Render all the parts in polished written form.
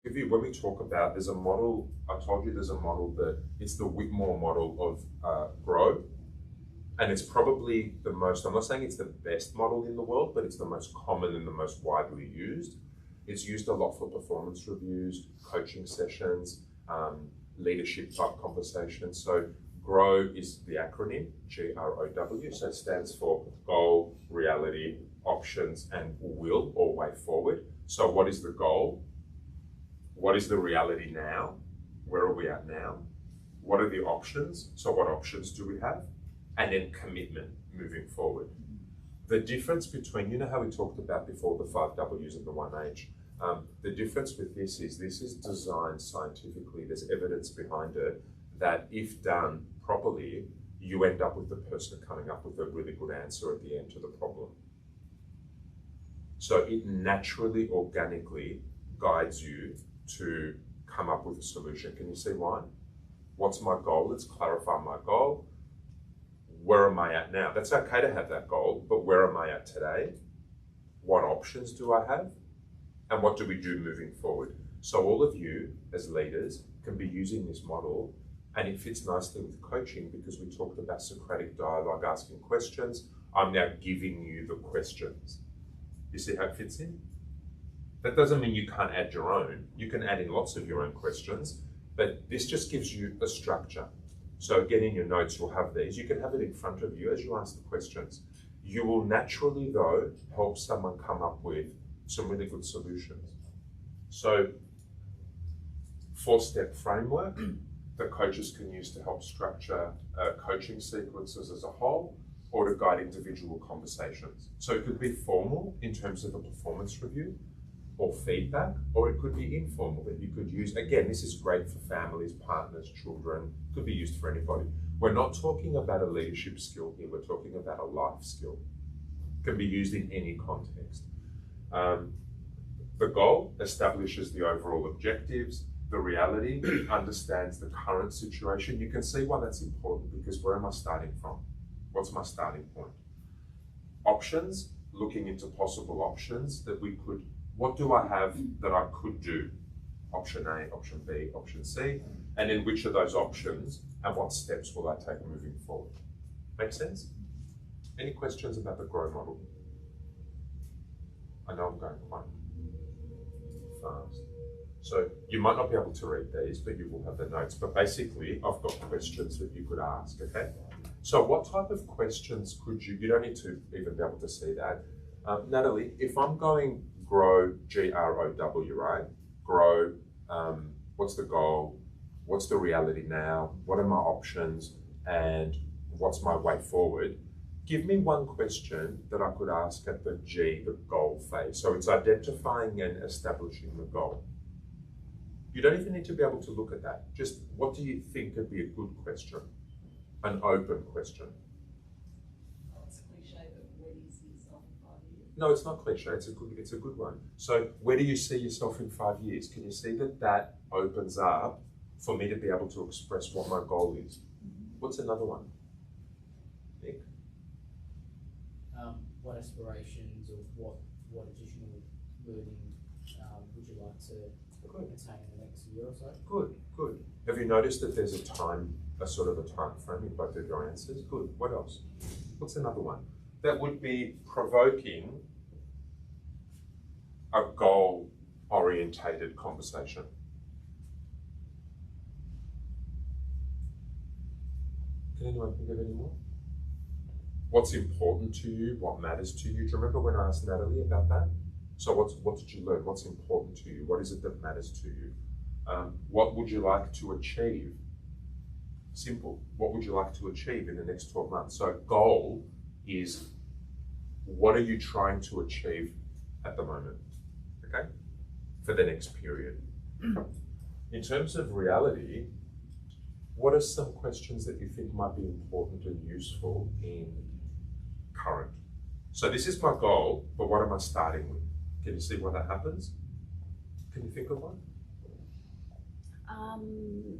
When we talk about, there's a model, I told you there's a model that it's the Whitmore model of GROW. And it's probably the most, I'm not saying it's the best model in the world, but it's the most common and the most widely used. It's used a lot for performance reviews, coaching sessions, leadership type conversations. So GROW is the acronym, GROW. So it stands for goal, reality, options, and will, or way forward. So what is the goal? What is the reality now? Where are we at now? What are the options? So what options do we have? And then commitment moving forward. The difference between, you know how we talked about before the 5 Ws and the 1H, the difference with this is designed scientifically, there's evidence behind it, that if done properly, you end up with the person coming up with a really good answer at the end to the problem. So it naturally, organically guides you to come up with a solution. Can you see why? What's my goal? Let's clarify my goal. Where am I at now? That's okay to have that goal, but where am I at today? What options do I have? And what do we do moving forward? So all of you as leaders can be using this model, and it fits nicely with coaching because we talked about Socratic dialogue, asking questions. I'm now giving you the questions. You see how it fits in? That doesn't mean you can't add your own. You can add in lots of your own questions, but this just gives you a structure. So again, in your notes, you'll have these. You can have it in front of you as you ask the questions. You will naturally, though, help someone come up with some really good solutions. So 4-step framework that coaches can use to help structure coaching sequences as a whole, or to guide individual conversations. So it could be formal in terms of a performance review or feedback, or it could be informal that you could use. Again, this is great for families, partners, children, could be used for anybody. We're not talking about a leadership skill here, we're talking about a life skill. It can be used in any context. The goal establishes the overall objectives. The reality understands the current situation. You can see why that's important, because where am I starting from? What's my starting point? Options, looking into possible options that we could, what do I have that I could do? Option A, option B, option C, and then which of those options and what steps will I take moving forward? Make sense? Any questions about the GROW model? I know I'm going quite fast. So you might not be able to read these, but you will have the notes. But basically, I've got questions that you could ask, okay? So what type of questions could you don't need to even be able to see that. Natalie, if I'm going GROW, G-R-O-W, right? GROW, what's the goal? What's the reality now? What are my options? And what's my way forward? Give me one question that I could ask at the G, the goal phase. So it's identifying and establishing the goal. You don't even need to be able to look at that. Just what do you think would be a good question? An open question. It's cliche, but where do you see yourself in 5 years? No, it's not cliche. It's a good one. So where do you see yourself in 5 years? Can you see that opens up for me to be able to express what my goal is? What's another one? Nick? What aspirations or what additional learning would you like to attain in the next year or so? Good. Have you noticed that there's a sort of a time frame in both of your answers? Good. What else? What's another one? That would be provoking a goal-orientated conversation. Can anyone think of any more? What's important to you? What matters to you? Do you remember when I asked Natalie about that? So what did you learn? What's important to you? What is it that matters to you? What would you like to achieve? Simple. What would you like to achieve in the next 12 months? So goal is, what are you trying to achieve at the moment? Okay? For the next period. In terms of reality, what are some questions that you think might be important and useful in current? So this is my goal, but what am I starting with? Can you see why that happens? Can you think of one? Not really.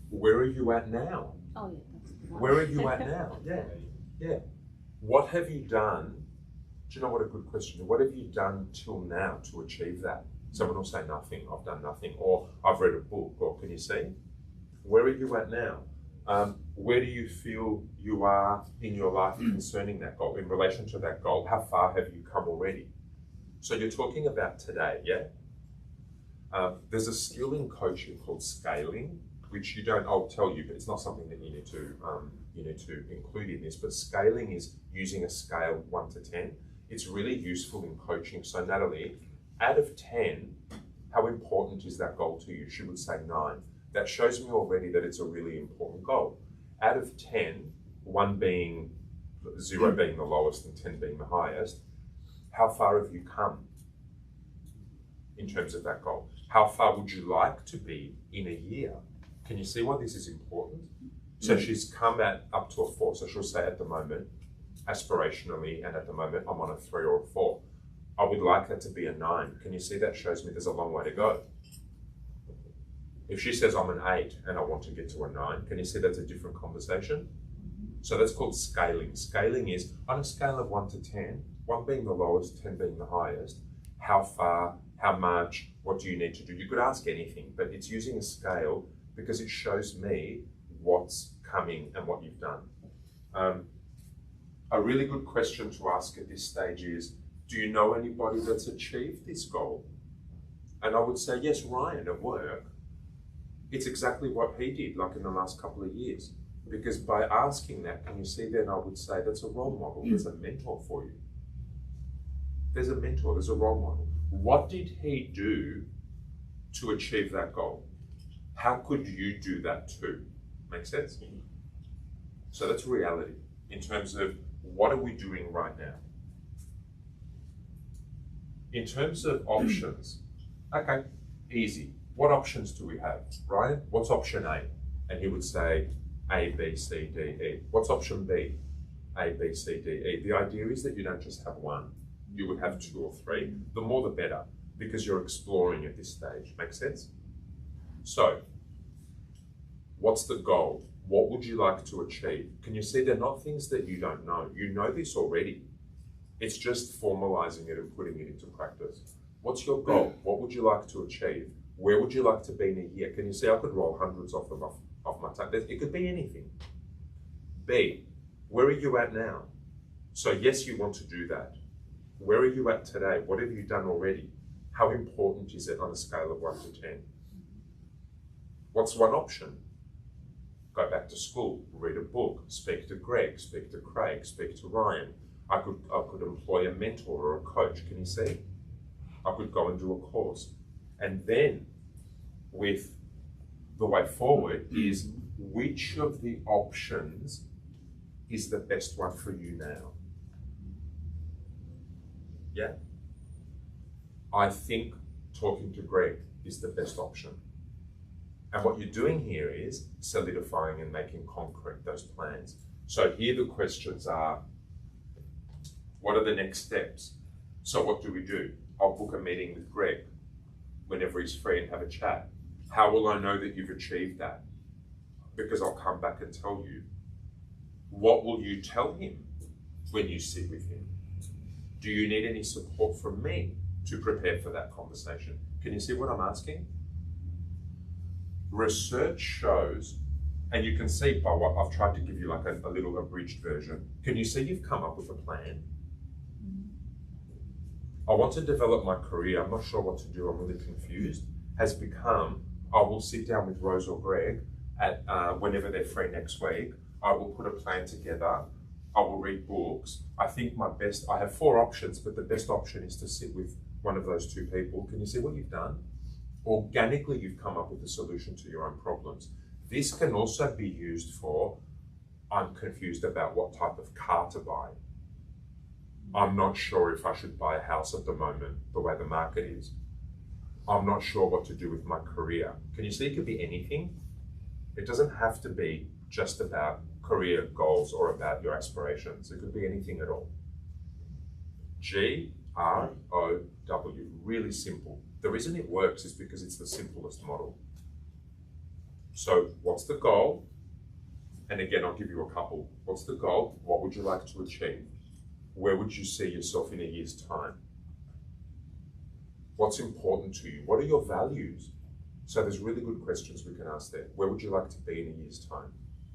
Where are you at now? Oh yeah, that's the one. Where are you at now? Yeah. What have you done Do you know what a good question is? What have you done till now to achieve that? Someone will say nothing, I've done nothing, or I've read a book, or can you see? Where are you at now? Where do you feel you are in your life concerning that goal, in relation to that goal? How far have you come already? So you're talking about today, yeah? There's a skill in coaching called scaling, which I'll tell you, but it's not something that you need to include in this, but scaling is using a scale 1 to 10. It's really useful in coaching. So Natalie, out of 10, how important is that goal to you? She would say 9. That shows me already that it's a really important goal. Out of 10, 1 being 0 being the lowest and 10 being the highest, how far have you come in terms of that goal? How far would you like to be in a year? Can you see why this is important? So she's come up to a 4. So she'll say at the moment, aspirationally, and at the moment, I'm on a 3 or a 4. I would like that to be a 9. Can you see that shows me there's a long way to go? If she says I'm an 8 and I want to get to a 9, can you see that's a different conversation? So that's called scaling. Scaling is on a scale of 1 to 10, 1 being the lowest, 10 being the highest, how far, how much, what do you need to do? You could ask anything, but it's using a scale because it shows me what's coming and what you've done. A really good question to ask at this stage is, do you know anybody that's achieved this goal? And I would say, yes, Ryan at work. It's exactly what he did, like in the last couple of years. Because by asking that, can you see then I would say that's a role model, there's a mentor for you. There's a mentor, there's a role model. What did he do to achieve that goal? How could you do that too? Make sense? So that's reality in terms of what are we doing right now? In terms of options, okay, easy. What options do we have? Ryan, what's option A? And he would say A, B, C, D, E. What's option B? A, B, C, D, E. The idea is that you don't just have one. You would have 2 or 3. The more the better, because you're exploring at this stage. Make sense? So, what's the goal? What would you like to achieve? Can you see they're not things that you don't know? You know this already. It's just formalizing it and putting it into practice. What's your goal? What would you like to achieve? Where would you like to be in a year? Can you see I could roll hundreds of them off my tongue? It could be anything. B, where are you at now? So yes, you want to do that. Where are you at today? What have you done already? How important is it on a scale of 1 to 10? What's one option? Go back to school, read a book, speak to Greg, speak to Craig, speak to Ryan. I could employ a mentor or a coach, can you see? I could go and do a course. And then with the way forward is which of the options is the best one for you now? Yeah? I think talking to Greg is the best option. And what you're doing here is solidifying and making concrete those plans. So here the questions are, what are the next steps? So what do? I'll book a meeting with Greg whenever he's free and have a chat. How will I know that you've achieved that? Because I'll come back and tell you. What will you tell him when you sit with him? Do you need any support from me to prepare for that conversation? Can you see what I'm asking? Research shows, and you can see by what I've tried to give you like a little abridged version. Can you see you've come up with a plan? I want to develop my career. I'm not sure what to do. I'm really confused. Has become, I will sit down with Rose or Greg at whenever they're free next week. I will put a plan together. I will read books. I think I have 4 options, but the best option is to sit with one of those 2 people. Can you see what you've done? Organically, you've come up with a solution to your own problems. This can also be used for, I'm confused about what type of car to buy. I'm not sure if I should buy a house at the moment, the way the market is. I'm not sure what to do with my career. Can you see it could be anything? It doesn't have to be just about career goals or about your aspirations. It could be anything at all. GROW, really simple. The reason it works is because it's the simplest model. So what's the goal? And again, I'll give you a couple. What's the goal? What would you like to achieve? Where would you see yourself in a year's time? What's important to you? What are your values? So there's really good questions we can ask there. Where would you like to be in a year's time?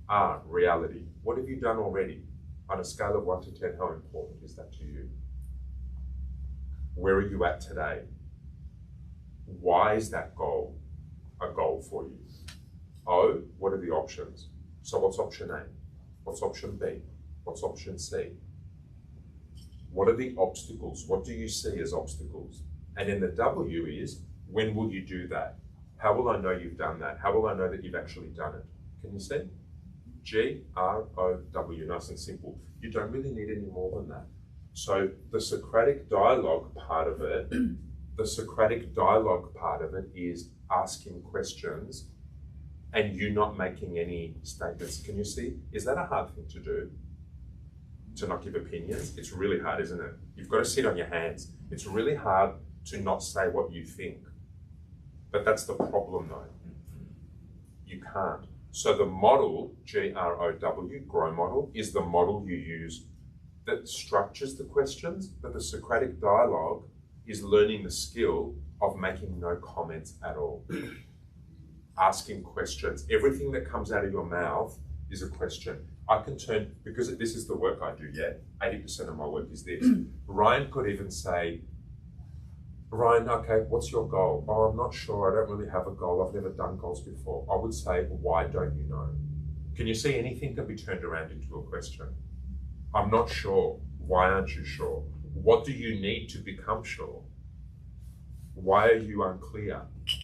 R, reality. What have you done already? On a scale of 1 to 10, how important is that to you? Where are you at today? Why is that goal a goal for you? O, what are the options? So what's option A? What's option B? What's option C? What are the obstacles? What do you see as obstacles? And then the W is, when will you do that? How will I know you've done that? How will I know that you've actually done it? Can you see? G, R, O, W, nice and simple. You don't really need any more than that. So the Socratic dialogue part of it, is asking questions and you not making any statements. Can you see? Is that a hard thing to do? To not give opinions? It's really hard, isn't it? You've got to sit on your hands. It's really hard to not say what you think. But that's the problem though. You can't. So the model, GROW, GROW model, is the model you use that structures the questions, but the Socratic dialogue is learning the skill of making no comments at all. Asking questions. Everything that comes out of your mouth is a question. I can turn, because this is the work I do, 80% of my work is this. Ryan could even say, Ryan, okay, what's your goal? Oh, I'm not sure, I don't really have a goal, I've never done goals before. I would say, why don't you know? Can you see anything can be turned around into a question? I'm not sure. Why aren't you sure? What do you need to become sure? Why are you unclear?